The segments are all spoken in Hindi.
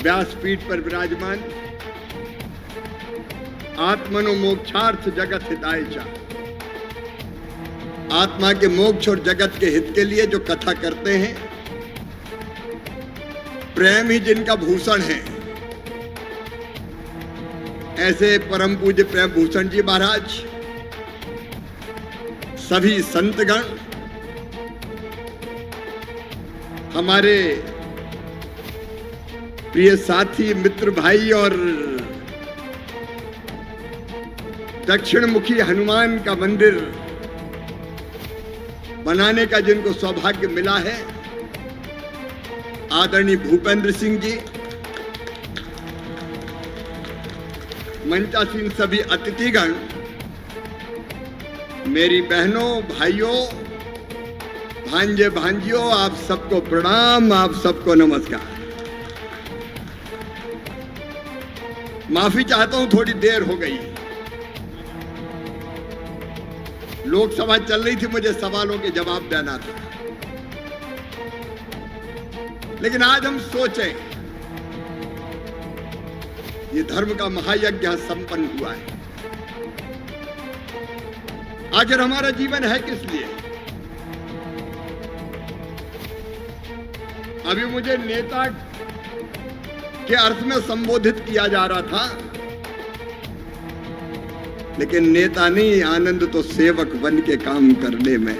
व्यासपीठ पर विराजमान आत्मनो मोक्षार्थ जगत हिताय च, आत्मा के मोक्ष और जगत के हित के लिए जो कथा करते हैं, प्रेम ही जिनका भूषण है, ऐसे परम पूज्य प्रेम भूषण जी महाराज, सभी संतगण, हमारे प्रिय साथी मित्र भाई और दक्षिण मुखी हनुमान का मंदिर बनाने का जिनको सौभाग्य मिला है, आदरणीय भूपेंद्र सिंह जी, मंचासीन सभी अतिथिगण, मेरी बहनों भाइयों भांजे भांजियों, आप सबको प्रणाम, आप सबको नमस्कार। माफी चाहता हूं, थोड़ी देर हो गई। लोकसभा चल रही थी, मुझे सवालों के जवाब देना था, लेकिन आज हम सोचें, ये धर्म का महायज्ञ संपन्न हुआ है। आखिर हमारा जीवन है किस लिए? अभी मुझे नेता के अर्थ में संबोधित किया जा रहा था, लेकिन नेता नहीं, आनंद तो सेवक बन के काम करने में।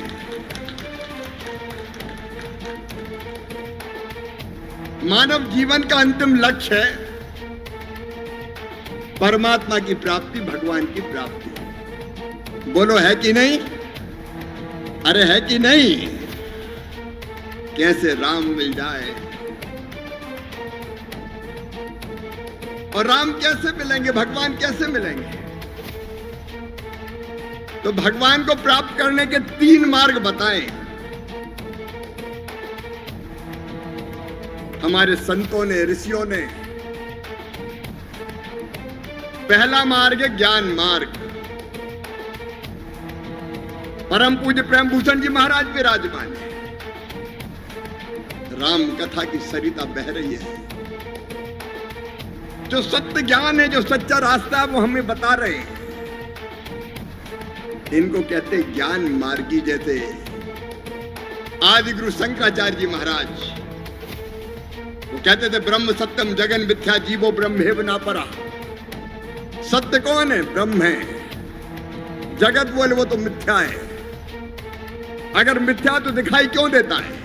मानव जीवन का अंतिम लक्ष्य है परमात्मा की प्राप्ति, भगवान की प्राप्ति। बोलो है कि नहीं? अरे है कि नहीं? कैसे राम मिल जाए, और राम कैसे मिलेंगे, भगवान कैसे मिलेंगे? तो भगवान को प्राप्त करने के 3 मार्ग बताएं हमारे संतों ने, ऋषियों ने। पहला मार्ग है ज्ञान मार्ग। परम पूज्य प्रेम भूषण जी महाराज विराजमान है, राम कथा की सरिता बह रही है। जो सत्य ज्ञान है, जो सच्चा रास्ता है, वो हमें बता रहे हैं। इनको कहते ज्ञान मार्गी। जैसे आदि गुरु शंकराचार्य जी महाराज, वो कहते थे ब्रह्म सत्यम जगन मिथ्या जीवो ब्रह्मेव ना परा। सत्य कौन है? ब्रह्म है। जगत बोले वो तो मिथ्या है। अगर मिथ्या तो दिखाई क्यों देता है?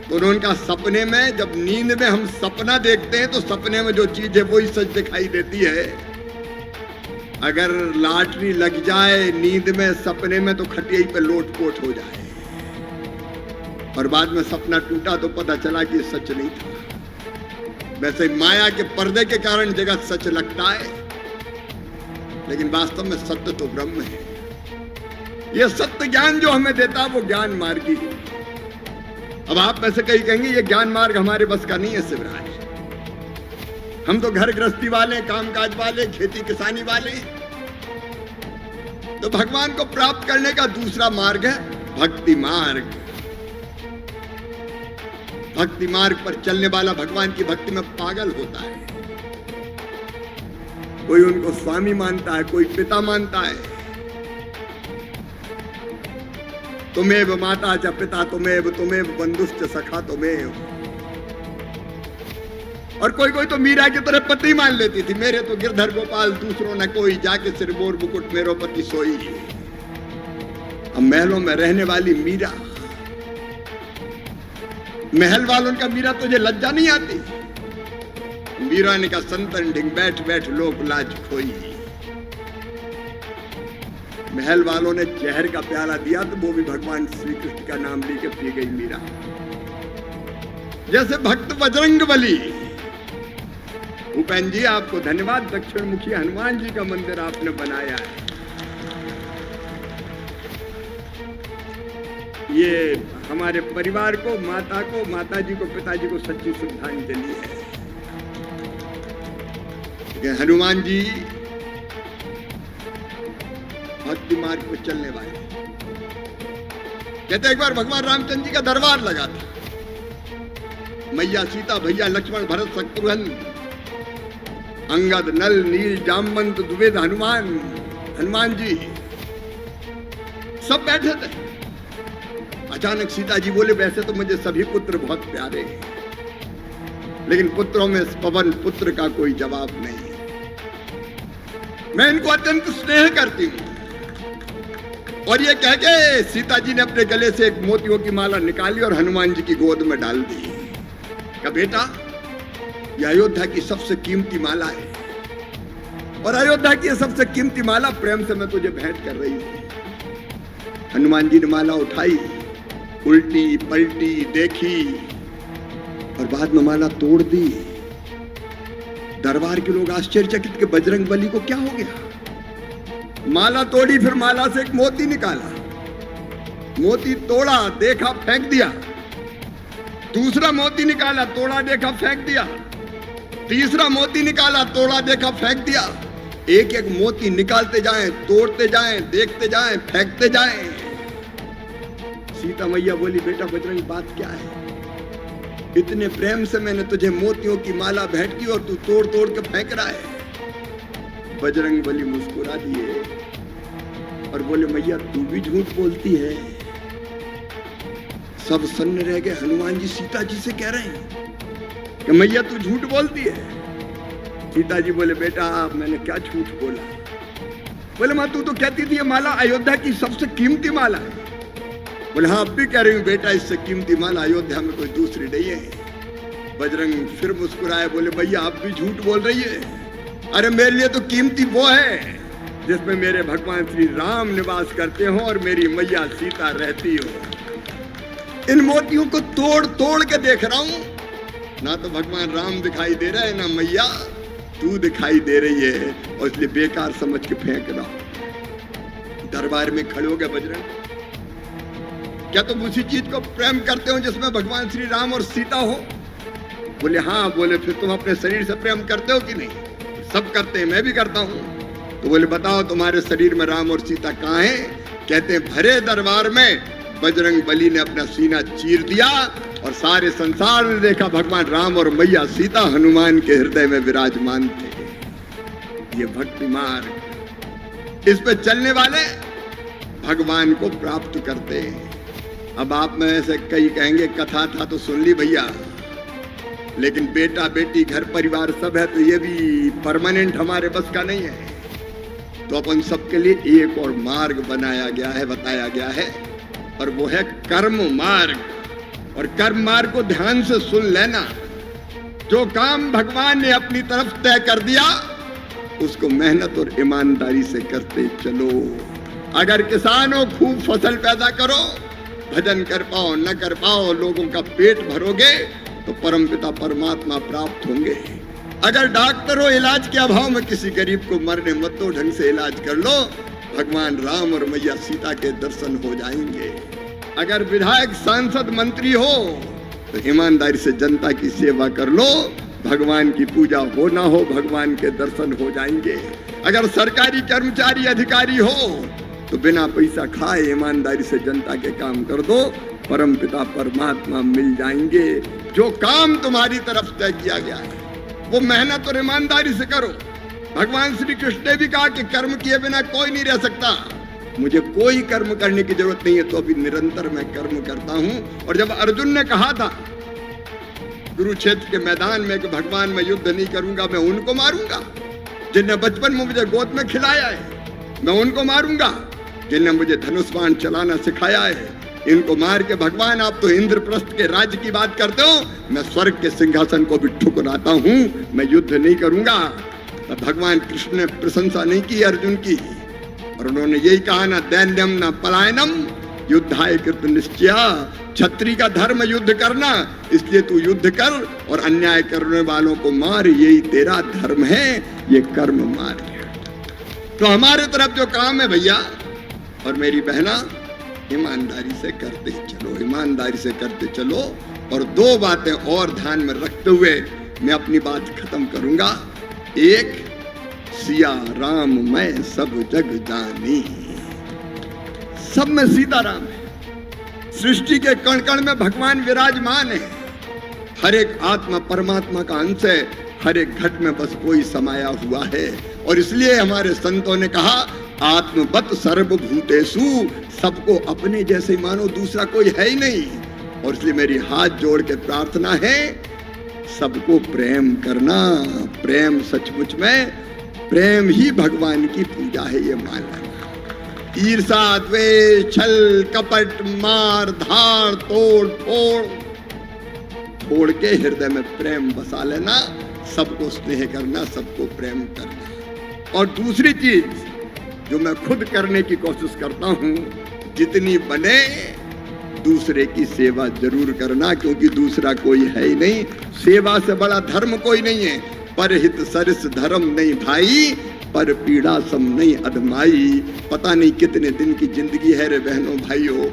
तो उनका सपने में, जब नींद में हम सपना देखते हैं, तो सपने में जो चीज है वही सच दिखाई देती है। अगर लॉटरी लग जाए नींद में, सपने में, तो खटिया पे लोटपोट हो जाए, और बाद में सपना टूटा तो पता चला कि सच नहीं था। वैसे माया के पर्दे के कारण जगत सच लगता है, लेकिन वास्तव में सत्य तो ब्रह्म है। यह सत्य ज्ञान जो हमें देता है वो ज्ञान मार्गी है। अब आप में से कई कहेंगे ये ज्ञान मार्ग हमारे बस का नहीं है शिवराज, हम तो घर गृहस्थी वाले, कामकाज वाले, खेती किसानी वाले। तो भगवान को प्राप्त करने का दूसरा मार्ग है भक्ति मार्ग। भक्ति मार्ग पर चलने वाला भगवान की भक्ति में पागल होता है। कोई उनको स्वामी मानता है, कोई पिता मानता है। तुमेव माता च पिता तुमेव, तुमेव बंधुश्च सखा तुमेव। और कोई कोई तो मीरा की तरह पति मान लेती थी, मेरे तो गिरधर गोपाल दूसरों न कोई, जाके सिर बोर मुकुट मेरो पति सोई। अब महलों में रहने वाली मीरा, महल वालों का मीरा तुझे लज्जा नहीं आती? मीरा ने कहा संतन ढिंग बैठ बैठ लोक लाज खोई। महल वालों ने जहर का प्याला दिया तो वो भी भगवान श्री कृष्ण का नाम लेके पी गई मीरा। जैसे भक्त बजरंगबली। भूपेन जी आपको धन्यवाद, दक्षिण मुखी हनुमान जी का मंदिर आपने बनाया है। ये हमारे परिवार को, माता जी को, पिताजी को सच्ची श्रद्धांजलि है। हनुमान जी भक्ति मार्ग पर चलने वाले। कहते एक बार भगवान रामचंद्र जी का दरबार लगा था। मैया सीता, भैया लक्ष्मण, भरत, शत्रुघ्न, अंगद, नल, नील, जामवंत, द्विवेद, हनुमान जी सब बैठे थे। अचानक सीता जी बोले, वैसे तो मुझे सभी पुत्र बहुत प्यारे हैं, लेकिन पुत्रों में पवन पुत्र का कोई जवाब नहीं। मैं इनको अत्यंत स्नेह करती हूं। और ये कह के सीता जी ने अपने गले से एक मोतियों की माला निकाली और हनुमान जी की गोद में डाल दी। कहा, बेटा, यह अयोध्या की सबसे कीमती माला है, और अयोध्या की सबसे कीमती माला प्रेम से मैं तुझे भेंट कर रही हूं। हनुमान जी ने माला उठाई, उल्टी पलटी देखी, और बाद में माला तोड़ दी। दरबार के लोग आश्चर्यचकित कि बजरंग बली को क्या हो गया। माला तोड़ी, फिर माला से एक मोती निकाला, मोती तोड़ा, देखा, फेंक दिया। दूसरा मोती निकाला, तोड़ा, देखा, फेंक दिया। तीसरा मोती निकाला, तोड़ा, देखा, फेंक दिया। एक एक मोती निकालते जाएं, तोड़ते जाएं, देखते जाएं, फेंकते जाएं। सीता मैया बोली, बेटा बजरंग, बात क्या है? इतने प्रेम से मैंने तुझे मोतियों की माला भेंट की और तू तोड़ तोड़ के फेंक रहा है। बजरंग बली मुस्कुरा दिए और बोले, मैया तू भी झूठ बोलती है। सब सन्न रह गए। हनुमान जी सीता जी से कह रहे हैं कि मैया तू झूठ बोलती है। सीता जी बोले, बेटा मैंने क्या झूठ बोला? बोले, मां तू तो कहती थी ये माला अयोध्या की सबसे कीमती माला है। बोले, हाँ अब भी कह रही हूँ बेटा, इससे कीमती माला अयोध्या में कोई दूसरी नहीं है। बजरंग फिर मुस्कुराए, बोले, भैया आप भी झूठ बोल रही है। अरे मेरे लिए तो कीमती वो है जिसमें मेरे भगवान श्री राम निवास करते हो और मेरी मैया सीता रहती हो। इन मोतियों को तोड़ तोड़ के देख रहा हूं, ना तो भगवान राम दिखाई दे रहा है, ना मैया तू दिखाई दे रही है, और इसलिए बेकार समझ के फेंक रहा हूं। दरबार में खड़े हो गए बजरंग। क्या तुम उसी चीज को प्रेम करते हो जिसमें भगवान श्री राम और सीता हो? बोले, हाँ। बोले, फिर तुम अपने शरीर से प्रेम करते हो कि नहीं? सब करते हैं, मैं भी करता हूं। तो बोले, बताओ तुम्हारे शरीर में राम और सीता कहाँ हैं? कहते हैं, भरे दरबार में बजरंग बली ने अपना सीना चीर दिया और सारे संसार ने देखा भगवान राम और मैया सीता हनुमान के हृदय में विराजमान थे। ये भक्ति मार्ग, इस पे चलने वाले भगवान को प्राप्त करते हैं। अब आप में से कई कहेंगे, कथा था तो सुन ली भैया, लेकिन बेटा बेटी घर परिवार सब है, तो ये भी परमानेंट हमारे बस का नहीं है। तो अपन सबके लिए एक और मार्ग बनाया गया है, बताया गया है, और वो है कर्म मार्ग। और कर्म मार्ग को ध्यान से सुन लेना। जो काम भगवान ने अपनी तरफ तय कर दिया, उसको मेहनत और ईमानदारी से करते चलो। अगर किसान हो, खूब फसल पैदा करो, भजन कर पाओ न कर पाओ, लोगों का पेट भरोगे तो परमपिता परमात्मा प्राप्त होंगे। अगर डॉक्टर हो, इलाज के अभाव में किसी गरीब को मरने मत दो, ढंग से इलाज कर लो, भगवान राम और मैया सीता के दर्शन हो जाएंगे। अगर विधायक, सांसद, मंत्री हो तो ईमानदारी से जनता की सेवा कर लो, भगवान की पूजा हो ना हो, भगवान के दर्शन हो जाएंगे। अगर सरकारी कर्मचारी, अधिकारी हो तो बिना पैसा खाए ईमानदारी से जनता के काम कर दो, परमपिता परमात्मा मिल जाएंगे। जो काम तुम्हारी तरफ तय किया गया है वो मेहनत और ईमानदारी से करो। भगवान श्री कृष्ण ने भी कहा कि कर्म किए बिना कोई नहीं रह सकता। मुझे कोई कर्म करने की जरूरत नहीं है, तो अभी निरंतर मैं कर्म करता हूं। और जब अर्जुन ने कहा था कुरुक्षेत्र के मैदान में कि भगवान मैं युद्ध नहीं करूंगा, मैं उनको मारूंगा जिन्हें बचपन में मुझे गोद में खिलाया है, मैं उनको मारूंगा जिन्हें मुझे धनुष बाण चलाना सिखाया है, इनको मार के भगवान आप तो इंद्रप्रस्थ के राज्य की बात करते हो, मैं स्वर्ग के सिंहासन को भी ठुकराता हूं, मैं युद्ध नहीं करूंगा। तब भगवान कृष्ण ने प्रशंसा नहीं की अर्जुन की, और उन्होंने यही कहा, ना दैन्यम ना पलायनम युद्धाय कृत निश्चय। क्षत्रिय का धर्म युद्ध करना, इसलिए तू युद्ध कर और अन्याय करने वालों को मार, यही तेरा धर्म है, ये कर्म मार्ग है। तो हमारे तरफ जो काम है भैया और मेरी बहना, ईमानदारी से करते चलो, ईमानदारी से करते चलो। और दो बातें और ध्यान में रखते हुए मैं अपनी बात खत्म करूंगा। एक, सिया राम मैं सब जग जानी, सब में सीता राम है। सृष्टि के कण कण में भगवान विराजमान है। हर एक आत्मा परमात्मा का अंश है, हर एक घट में बस कोई समाया हुआ है। और इसलिए हमारे संतों ने कहा आत्मवत सर्वभूतेषु, सबको अपने जैसे मानो, दूसरा कोई है ही नहीं। और इसलिए मेरी हाथ जोड़ के प्रार्थना है, सबको प्रेम करना। प्रेम सचमुच में, प्रेम ही भगवान की पूजा है, ये मान लेना। ईर्षा, द्वेष, छल, कपट, मार धार, तोड़ फोड़ छोड़ के हृदय में प्रेम बसा लेना। सबको स्नेह करना, सबको प्रेम करना। और दूसरी चीज जो मैं खुद करने की कोशिश करता हूं, जितनी बने दूसरे की सेवा जरूर करना, क्योंकि दूसरा कोई है ही नहीं। सेवा से बड़ा धर्म कोई नहीं है। परहित सरिस धर्म नहीं भाई, पर पीड़ा सम नहीं अधमाई। पता नहीं कितने दिन की जिंदगी है रे बहनों भाइयों।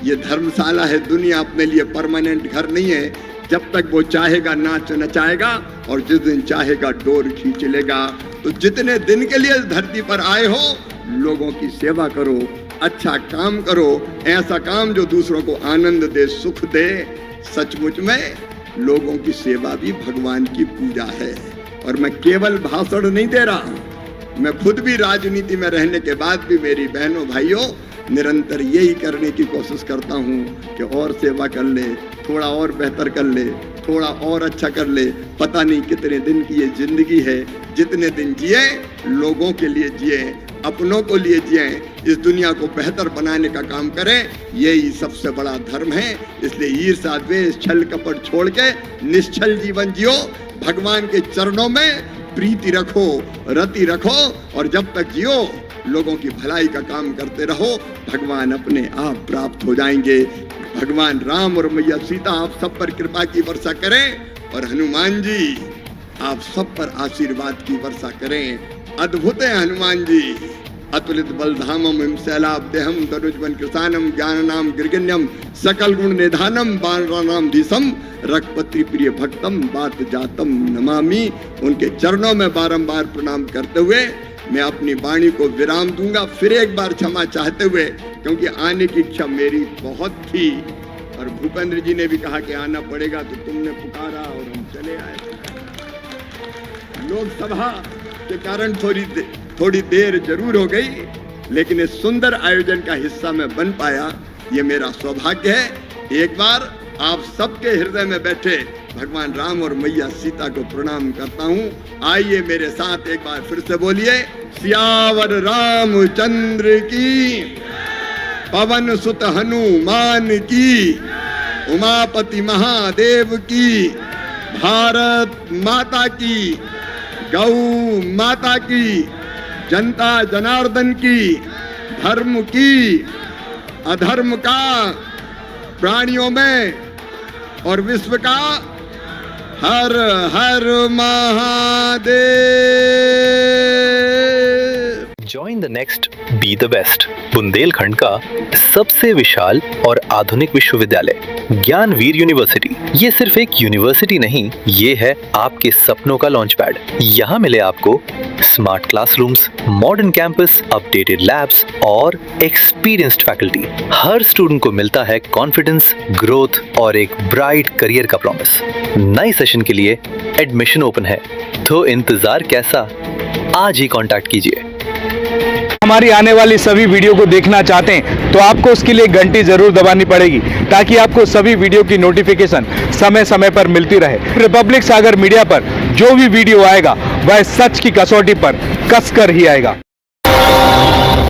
ये धर्मशाला है, दुनिया अपने लिए परमानेंट घर नहीं है। जब तक वो चाहेगा नाच नचाएगा, और जिस दिन चाहेगा डोर खींच लेगा। तो जितने दिन के लिए धरती पर आए हो, लोगों की सेवा करो, अच्छा काम करो, ऐसा काम जो दूसरों को आनंद दे, सुख दे। सचमुच में लोगों की सेवा भी भगवान की पूजा है। और मैं केवल भाषण नहीं दे रहा, मैं खुद भी राजनीति में रहने के बाद भी मेरी बहनों भाइयों निरंतर यही करने की कोशिश करता हूँ कि और सेवा कर ले, थोड़ा और बेहतर कर ले, थोड़ा और अच्छा कर ले। पता नहीं कितने दिन की ये जिंदगी है, जितने दिन जिए लोगों के लिए जिए, अपनों को लिए जिए, इस दुनिया को बेहतर बनाने का काम करें। यही सबसे बड़ा धर्म है। इसलिए ईर्ष्या, द्वेष, छल कपट छोड़ के निश्चल जीवन जियो। भगवान के चरणों में प्रीति रखो, रति रखो, और जब तक जियो लोगों की भलाई का काम करते रहो। भगवान अपने आप प्राप्त हो जाएंगे। भगवान राम और मैया सीता आप सब पर कृपा की वर्षा करें, और हनुमान जी आप सब पर आशीर्वाद की वर्षा करें। अद्भुत है हनुमान जी। अतुलित बलधामम हिम शैलाब्देहम तनुजवन कृशानम ज्ञाननाम गिरगिन्यम सकल गुण निधानम बाणरानाम धीसम रघुपति प्रिय भक्तम बात जातम नमामि। उनके चरणों में बारंबार प्रणाम करते हुए मैं अपनी वाणी को विराम दूंगा। फिर एक बार क्षमा चाहते हुए, क्योंकि आने की इच्छा मेरी बहुत थी, और भूपेंद्र जी ने भी कहा कि आना पड़ेगा, तो तुमने पुकारा और हम चले आए। लोकसभा के कारण थोड़ी देर जरूर हो गई, लेकिन इस सुंदर आयोजन का हिस्सा मैं बन पाया, ये मेरा सौभाग्य है। एक बार आप सबके हृदय में बैठे भगवान राम और मैया सीता को प्रणाम करता हूँ। आइए मेरे साथ एक बार फिर से बोलिए, सियावर रामचंद्र की, पवन सुत हनुमान की, उमापति महादेव की, भारत माता की, गौ माता की, जनता जनार्दन की, धर्म की, अधर्म का, प्राणियों में और विश्व का, हर हर Mahadev. Join the next, be the best। Bundelkhand का सबसे विशाल और आधुनिक विश्वविद्यालय ज्ञानवीर यूनिवर्सिटी। ये सिर्फ एक यूनिवर्सिटी नहीं, ये है आपके सपनों का लॉन्च पैड। यहाँ मिले आपको smart classrooms, modern campus, updated labs और एक्सपीरियंस्ड फैकल्टी। हर स्टूडेंट को मिलता है कॉन्फिडेंस, ग्रोथ और एक ब्राइट करियर का प्रॉमिस। नए सेशन के लिए एडमिशन ओपन है, तो इंतजार कैसा, आज ही कांटेक्ट कीजिए। हमारी आने वाली सभी वीडियो को देखना चाहते हैं तो आपको उसके लिए घंटी जरूर दबानी पड़ेगी, ताकि आपको सभी वीडियो की नोटिफिकेशन समय समय पर मिलती रहे। रिपब्लिक सागर मीडिया पर जो भी वीडियो आएगा वह सच की कसौटी पर कसकर ही आएगा।